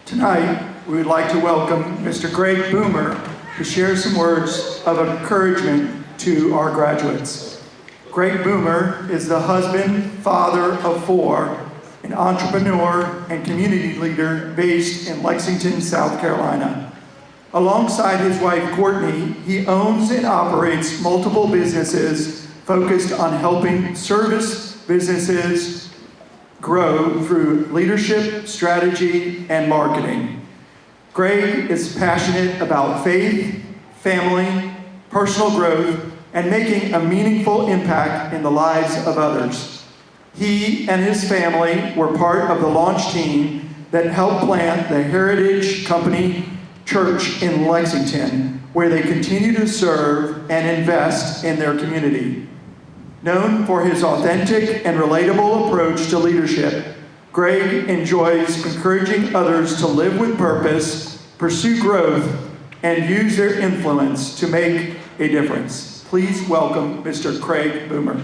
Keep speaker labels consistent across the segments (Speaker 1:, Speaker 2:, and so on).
Speaker 1: Tonight, we would like to welcome Mr. Gregg to share some words of encouragement to our graduates. Gregg is the husband, father of 4, an entrepreneur and community leader based in Lexington, South Carolina. Alongside his wife, Courtney, he owns and operates multiple businesses focused on helping service businesses grow through leadership, strategy, and marketing. Gregg is passionate about faith, family, personal growth, and making a meaningful impact in the lives of others. He and his family were part of the launch team that helped plant the Heritage Company Church in Lexington, where they continue to serve and invest in their community. Known for his authentic and relatable approach to leadership, Gregg enjoys encouraging others to live with purpose, pursue growth, and use their influence to make a difference. Please welcome Mr. Gregg Boomer.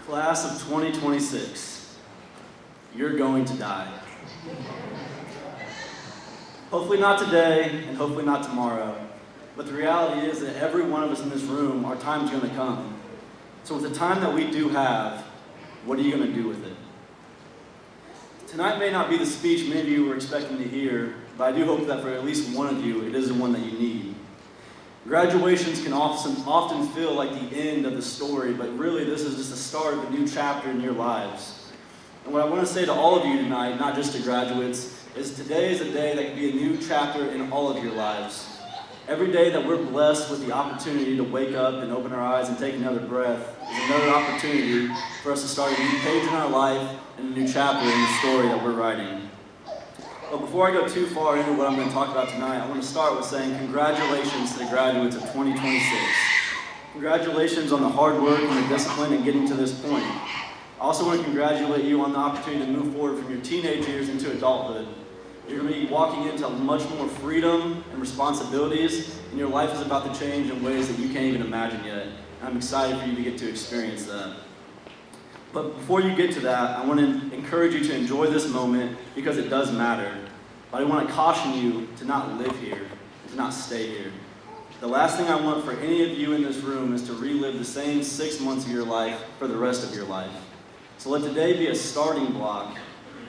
Speaker 2: Class of 2026, you're going to die. Hopefully not today, and hopefully not tomorrow. But the reality is that every one of us in this room, our time's going to come. So with the time that we do have, what are you going to do with it? Tonight may not be the speech many of you were expecting to hear, but I do hope that for at least one of you, it is the one that you need. Graduations can often feel like the end of the story, but really this is just the start of a new chapter in your lives. And what I want to say to all of you tonight, not just to graduates, is today is a day that can be a new chapter in all of your lives. Every day that we're blessed with the opportunity to wake up and open our eyes and take another breath is another opportunity for us to start a new page in our life and a new chapter in the story that we're writing. But before I go too far into what I'm going to talk about tonight, I want to start with saying congratulations to the graduates of 2026. Congratulations on the hard work and the discipline in getting to this point. I also want to congratulate you on the opportunity to move forward from your teenage years into adulthood. You're going to be walking into much more freedom and responsibilities, and your life is about to change in ways that you can't even imagine yet. I'm excited for you to get to experience that. But before you get to that, I want to encourage you to enjoy this moment because it does matter. But I want to caution you to not live here, to not stay here. The last thing I want for any of you in this room is to relive the same 6 months of your life for the rest of your life. So let today be a starting block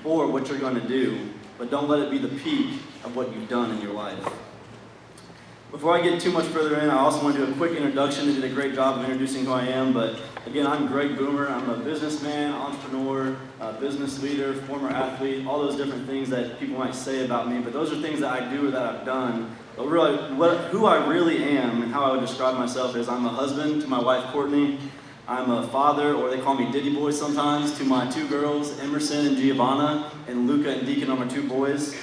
Speaker 2: for what you're going to do, but don't let it be the peak of what you've done in your life. Before I get too much further in, I also want to do a quick introduction. I did a great job of introducing who I am, but again, I'm Gregg Boomer. I'm a businessman, entrepreneur, business leader, former athlete, all those different things that people might say about me, but those are things that I do or that I've done. But really, who I really am and how I would describe myself is I'm a husband to my wife, Courtney. I'm a father, or they call me Diddy Boy sometimes, to my 2 girls, Emerson and Giovanna, and Luca and Deacon are my 2 boys.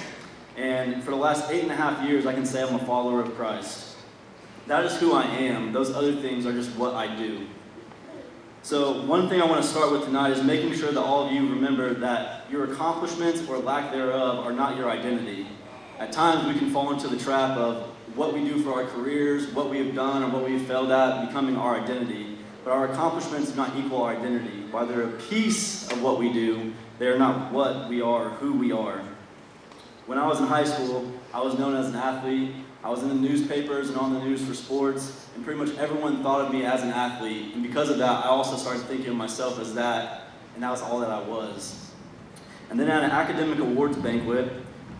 Speaker 2: And for the last 8.5 years, I can say I'm a follower of Christ. That is who I am. Those other things are just what I do. So one thing I want to start with tonight is making sure that all of you remember that your accomplishments or lack thereof are not your identity. At times, we can fall into the trap of what we do for our careers, what we have done, or what we have failed at becoming our identity. But our accomplishments do not equal our identity. While they're a piece of what we do, they are not what we are, who we are. When I was in high school, I was known as an athlete. I was in the newspapers and on the news for sports, and pretty much everyone thought of me as an athlete. And because of that, I also started thinking of myself as that, and that was all that I was. And then at an academic awards banquet,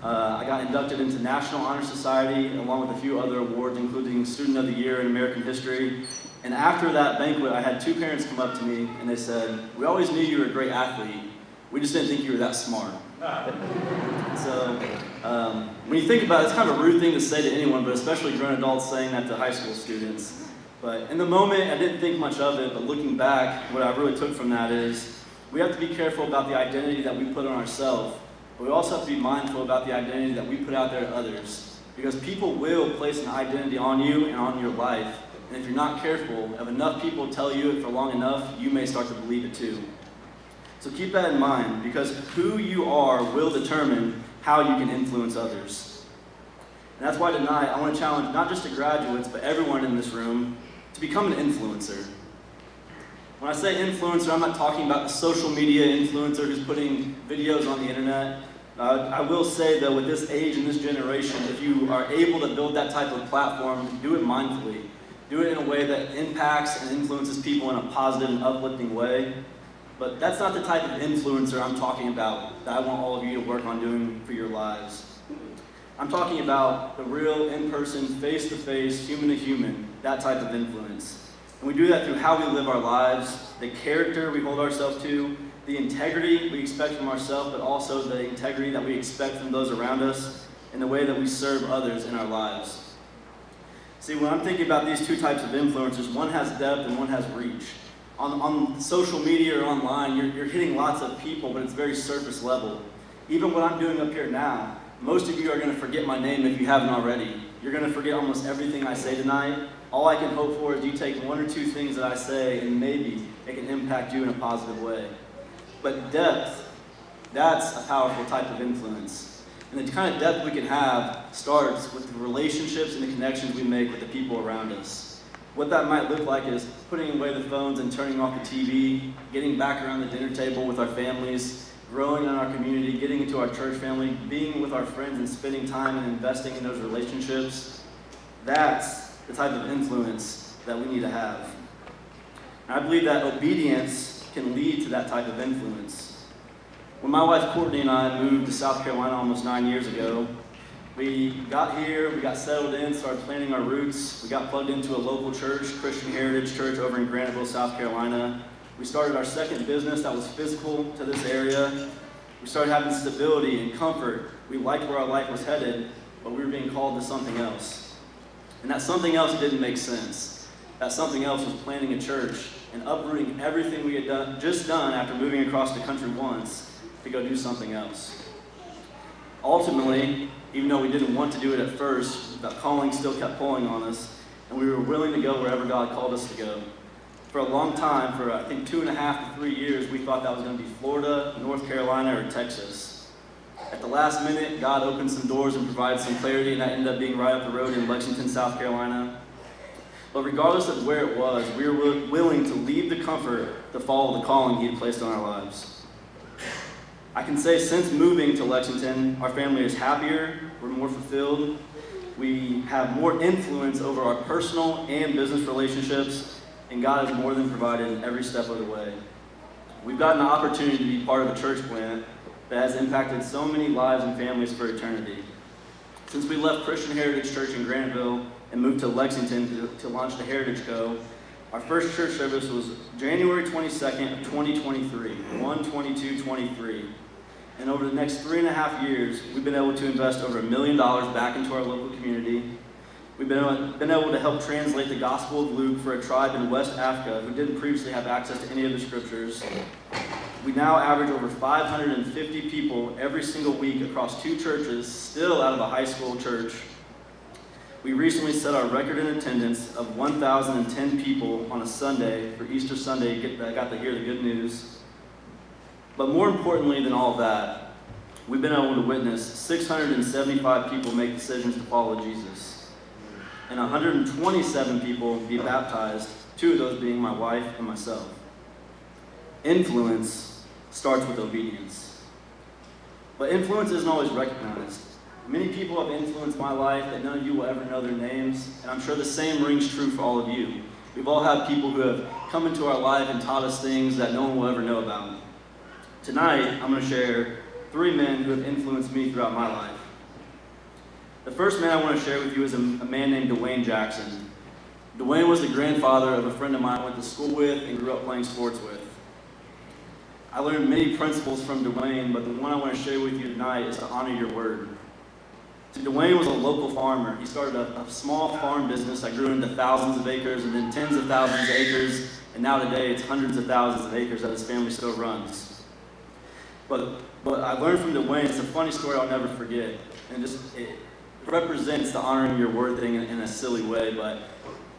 Speaker 2: I got inducted into National Honor Society, along with a few other awards, including Student of the Year in American History. And after that banquet, I had 2 parents come up to me, and they said, "We always knew you were a great athlete. We just didn't think you were that smart." So when you think about it, it's kind of a rude thing to say to anyone, but especially grown adults saying that to high school students. But in the moment, I didn't think much of it, but looking back, what I really took from that is we have to be careful about the identity that we put on ourselves, but we also have to be mindful about the identity that we put out there to others. Because people will place an identity on you and on your life, and if you're not careful, if enough people tell you it for long enough, you may start to believe it too. So keep that in mind, because who you are will determine how you can influence others. And that's why tonight I want to challenge not just the graduates, but everyone in this room to become an influencer. When I say influencer, I'm not talking about the social media influencer who's putting videos on the internet. I will say that with this age and this generation, if you are able to build that type of platform, do it mindfully. Do it in a way that impacts and influences people in a positive and uplifting way. But that's not the type of influencer I'm talking about that I want all of you to work on doing for your lives. I'm talking about the real, in-person, face-to-face, human-to-human, that type of influence. And we do that through how we live our lives, the character we hold ourselves to, the integrity we expect from ourselves, but also the integrity that we expect from those around us, and the way that we serve others in our lives. See, when I'm thinking about these two types of influencers, one has depth and one has reach. On social media or online, you're hitting lots of people, but it's very surface level. Even what I'm doing up here now, most of you are going to forget my name if you haven't already. You're going to forget almost everything I say tonight. All I can hope for is you take one or two things that I say and maybe it can impact you in a positive way. But depth, that's a powerful type of influence. And the kind of depth we can have starts with the relationships and the connections we make with the people around us. What that might look like is putting away the phones and turning off the TV, getting back around the dinner table with our families, growing in our community, getting into our church family, being with our friends and spending time and investing in those relationships. That's the type of influence that we need to have. And I believe that obedience can lead to that type of influence. When my wife Courtney and I moved to South Carolina almost 9 years ago, we got here, we got settled in, started planting our roots. We got plugged into a local church, Christian Heritage Church over in Graniteville, South Carolina. We started our second business that was physical to this area. We started having stability and comfort. We liked where our life was headed, but we were being called to something else. And that something else didn't make sense. That something else was planting a church and uprooting everything we had just done after moving across the country once to go do something else. Ultimately, even though we didn't want to do it at first, that calling still kept pulling on us, and we were willing to go wherever God called us to go. For a long time, for I think 2.5 to 3 years, we thought that was going to be Florida, North Carolina, or Texas. At the last minute, God opened some doors and provided some clarity, and that ended up being right up the road in Lexington, South Carolina. But regardless of where it was, we were willing to leave the comfort to follow the calling He had placed on our lives. I can say since moving to Lexington, our family is happier, we're more fulfilled, we have more influence over our personal and business relationships, and God has more than provided every step of the way. We've gotten the opportunity to be part of a church plant that has impacted so many lives and families for eternity. Since we left Christian Heritage Church in Graniteville and moved to Lexington to launch the Heritage Co., our first church service was January 22nd of 2023, 1/22/23. And over the next 3.5 years, we've been able to invest over $1 million back into our local community. We've been able to help translate the Gospel of Luke for a tribe in West Africa who didn't previously have access to any of the scriptures. We now average over 550 people every single week across 2 churches, still out of a high school church. We recently set our record in attendance of 1,010 people on a Sunday for Easter Sunday that got to hear the good news. But more importantly than all of that, we've been able to witness 675 people make decisions to follow Jesus, and 127 people be baptized, 2 of those being my wife and myself. Influence starts with obedience. But influence isn't always recognized. Many people have influenced my life that none of you will ever know their names, and I'm sure the same rings true for all of you. We've all had people who have come into our life and taught us things that no one will ever know about. Tonight, I'm going to share 3 men who have influenced me throughout my life. The first man I want to share with you is a man named Dwayne Jackson. Dwayne was the grandfather of a friend of mine I went to school with and grew up playing sports with. I learned many principles from Dwayne, but the one I want to share with you tonight is to honor your word. So Dwayne was a local farmer. He started a small farm business that grew into thousands of acres and then tens of thousands of acres, and now today it's hundreds of thousands of acres that his family still runs. But I learned from Dwayne, it's a funny story I'll never forget, and it represents the honoring your word thing in a silly way, but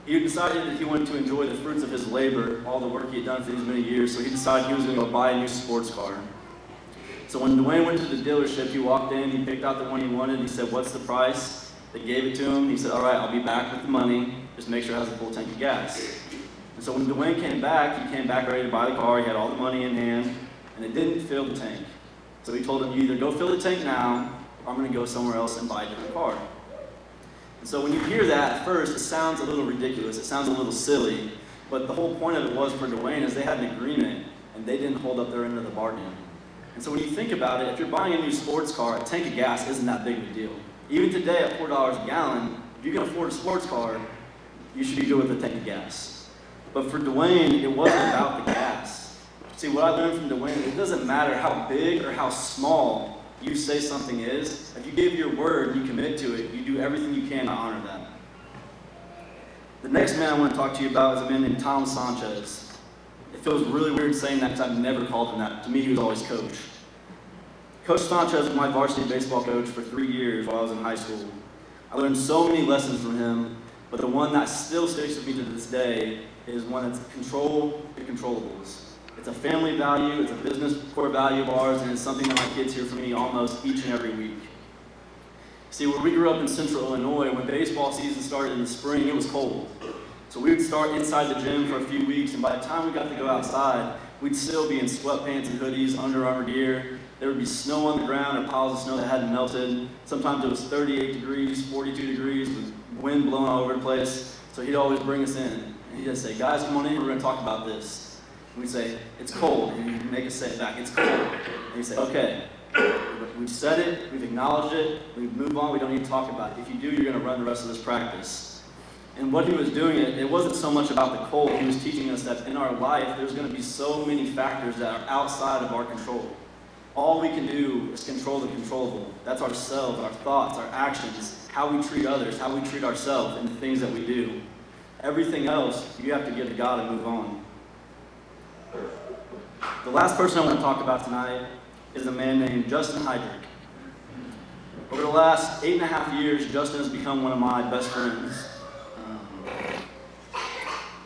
Speaker 2: he decided that he wanted to enjoy the fruits of his labor, all the work he had done for these many years, so he decided he was going to go buy a new sports car. So when Dwayne went to the dealership, he walked in, he picked out the one he wanted, he said, "What's the price?" They gave it to him, he said, "All right, I'll be back with the money." just make sure it has a full tank of gas. And so when Dwayne came back, he came back ready to buy the car. He had all the money in hand, and it didn't fill the tank. So he told him, you either go fill the tank now, or I'm going to go somewhere else and buy a different car. And so when you hear that, at first, it sounds a little ridiculous. It sounds a little silly. But the whole point of it was for Dwayne is they had an agreement, and they didn't hold up their end of the bargain. And so when you think about it, if you're buying a new sports car, a tank of gas isn't that big of a deal. Even today at $4 a gallon, if you can afford a sports car, you should be good with a tank of gas. But for Dwayne, it wasn't about the gas. See, what I learned from Dwayne, it doesn't matter how big or how small you say something is. If you give your word, you commit to it, you do everything you can to honor that. The next man I want to talk to you about is a man named Tom Sanchez. It feels really weird saying that because I've never called him that. To me, he was always coach. Coach Sanchez was my varsity baseball coach for 3 years while I was in high school. I learned so many lessons from him, but the one that still sticks with me to this day is one that's control the controllables. It's a family value, it's a business core value of ours, and it's something that my kids hear from me almost each and every week. See, where we grew up in central Illinois, when baseball season started in the spring, it was cold. So we would start inside the gym for a few weeks, and by the time we got to go outside, we'd still be in sweatpants and hoodies, Under Armour gear. There would be snow on the ground or piles of snow that hadn't melted. Sometimes it was 38 degrees, 42 degrees, with wind blowing all over the place. So he'd always bring us in, and he'd just say, guys, come on in, we're going to talk about this. And we'd say, it's cold, and he'd make us say it back, it's cold. And he'd say, okay, we've said it, we've acknowledged it, we've moved on, we don't need to talk about it. If you do, you're going to run the rest of this practice. And what he was doing, it wasn't so much about the cold. He was teaching us that in our life, there's going to be so many factors that are outside of our control. All we can do is control the controllable. That's ourselves, our thoughts, our actions, how we treat others, how we treat ourselves, and the things that we do. Everything else, you have to give to God and move on. The last person I want to talk about tonight is a man named Justin Heydrich. Over the last 8.5 years, Justin has become one of my best friends.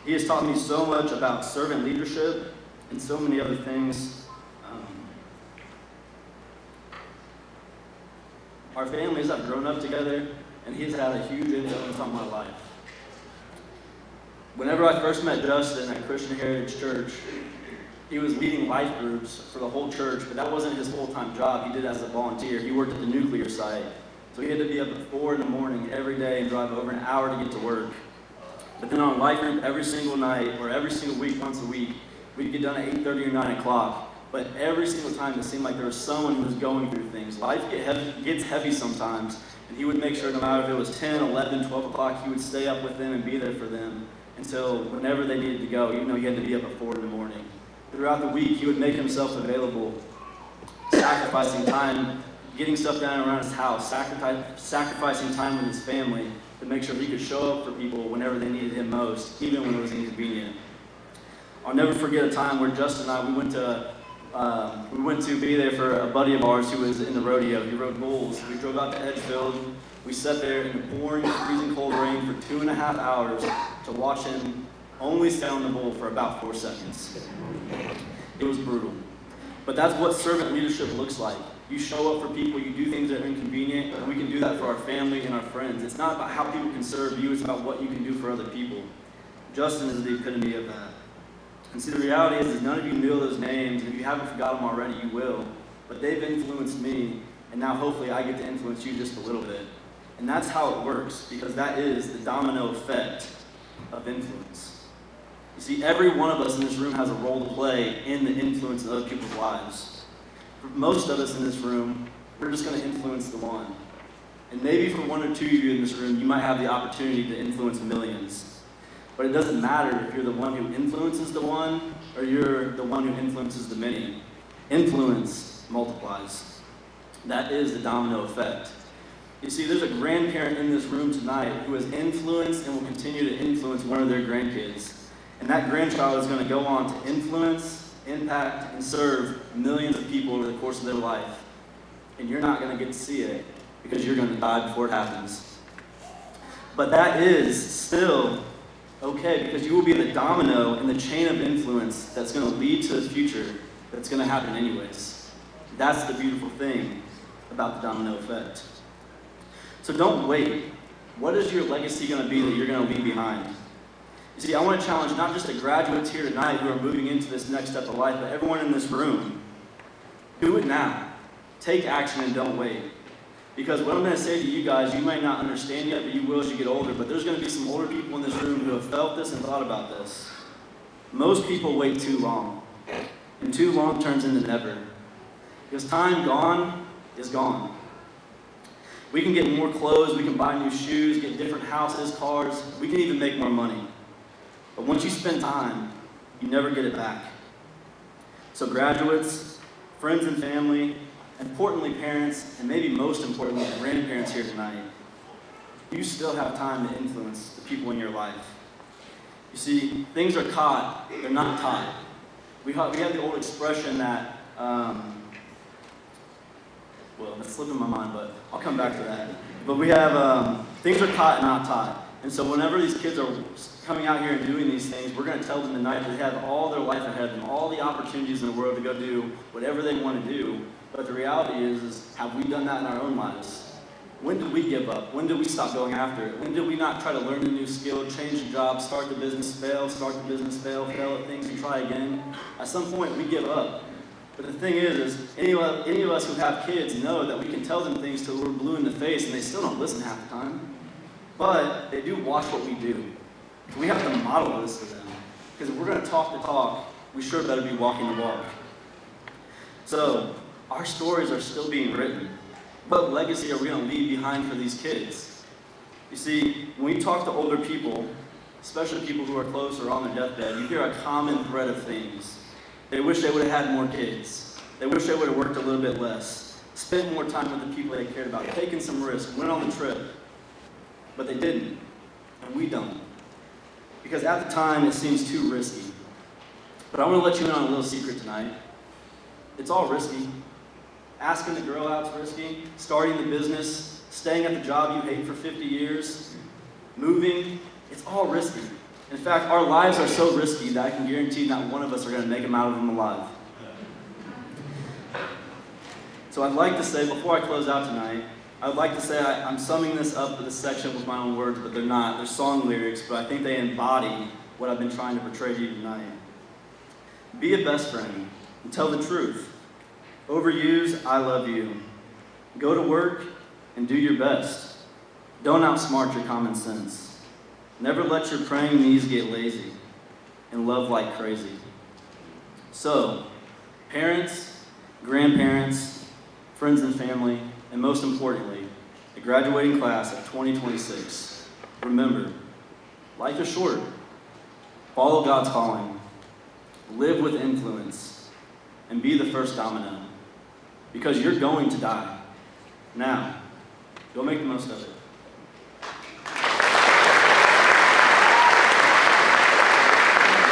Speaker 2: He has taught me so much about servant leadership and so many other things. Our families have grown up together, and he's had a huge influence on my life. Whenever I first met Justin at Christian Heritage Church, he was leading life groups for the whole church, but that wasn't his full-time job. He did it as a volunteer. He worked at the nuclear site. So he had to be up at 4 in the morning every day and drive over an hour to get to work. But then on life group every single night, or every single week, once a week, we'd get done at 8:30 or 9 o'clock. But every single time it seemed like there was someone who was going through things. Life gets heavy sometimes, and he would make sure no matter if it was 10, 11, 12 o'clock, he would stay up with them and be there for them until whenever they needed to go, even though he had to be up at 4 in the morning. Throughout the week, he would make himself available, sacrificing time, getting stuff done around his house, sacrificing time with his family to make sure he could show up for people whenever they needed him most, even when it was inconvenient. I'll never forget a time where Justin and I, we went to be there for a buddy of ours who was in the rodeo. He rode bulls. We drove out to Edgefield. We sat there in the pouring, freezing cold rain for 2.5 hours to watch him only stay on the bull for about 4 seconds. It was brutal. But that's what servant leadership looks like. You show up for people, you do things that are inconvenient, and we can do that for our family and our friends. It's not about how people can serve you, it's about what you can do for other people. Justin is the epitome of that. And see, the reality is none of you know those names, and if you haven't forgotten them already, you will. But they've influenced me, and now hopefully I get to influence you just a little bit. And that's how it works, because that is the domino effect of influence. You see, every one of us in this room has a role to play in the influence of other people's lives. For most of us in this room, we're just going to influence the one. And maybe for 1 or 2 of you in this room, you might have the opportunity to influence millions. But it doesn't matter if you're the one who influences the one or you're the one who influences the many. Influence multiplies. That is the domino effect. You see, there's a grandparent in this room tonight who has influenced and will continue to influence one of their grandkids. And that grandchild is going to go on to influence, impact, and serve millions of people over the course of their life. And you're not going to get to see it because you're going to die before it happens. But that is still okay, because you will be the domino in the chain of influence that's going to lead to the future that's going to happen anyways. That's the beautiful thing about the domino effect. So don't wait. What is your legacy going to be that you're going to leave behind? You see, I want to challenge not just the graduates here tonight who are moving into this next step of life, but everyone in this room. Do it now. Take action and don't wait. Because what I'm going to say to you guys, you might not understand yet, but you will as you get older, but there's going to be some older people in this room who have felt this and thought about this. Most people wait too long. And too long turns into never. Because time gone is gone. We can get more clothes, we can buy new shoes, get different houses, cars, we can even make more money. But once you spend time, you never get it back. So graduates, friends and family, importantly parents, and maybe most importantly grandparents here tonight, you still have time to influence the people in your life. You see, things are caught, they're not taught. We have the old expression that, well, it's slipping my mind, but I'll come back to that. But we have, things are caught and not taught. And so whenever these kids are coming out here and doing these things, we're going to tell them tonight that they have all their life ahead of them, all the opportunities in the world to go do whatever they want to do. But the reality is have we done that in our own lives? When did we give up? When did we stop going after it? When did we not try to learn a new skill, change the job, start the business, fail fail at things, and try again? At some point, we give up. But the thing is any of us who have kids know that we can tell them things till we're blue in the face, and they still don't listen half the time. But they do watch what we do. We have to model this to them. Because if we're going to talk the talk, we sure better be walking the walk. So, our stories are still being written. What legacy are we going to leave behind for these kids? You see, when we talk to older people, especially people who are close or on their deathbed, you hear a common thread of things. They wish they would have had more kids. They wish they would have worked a little bit less, spent more time with the people they cared about, taken some risks, went on the trip. But they didn't, and we don't. Because at the time, it seems too risky. But I want to let you in on a little secret tonight. It's all risky. Asking the girl out's risky. Starting the business. Staying at the job you hate for 50 years. Moving. It's all risky. In fact, our lives are so risky that I can guarantee not one of us are going to make them out of them alive. So I'd like to say, before I close out tonight, I'd like to say I'm summing this up for this section with my own words, but they're not. They're song lyrics, but I think they embody what I've been trying to portray to you tonight. Be a best friend and tell the truth. Overuse, I love you. Go to work and do your best. Don't outsmart your common sense. Never let your praying knees get lazy and love like crazy. So, parents, grandparents, friends and family, and most importantly, the graduating class of 2026, remember, life is short. Follow God's calling. Live with influence. And be the first domino. Because you're going to die. Now, go make the most of it.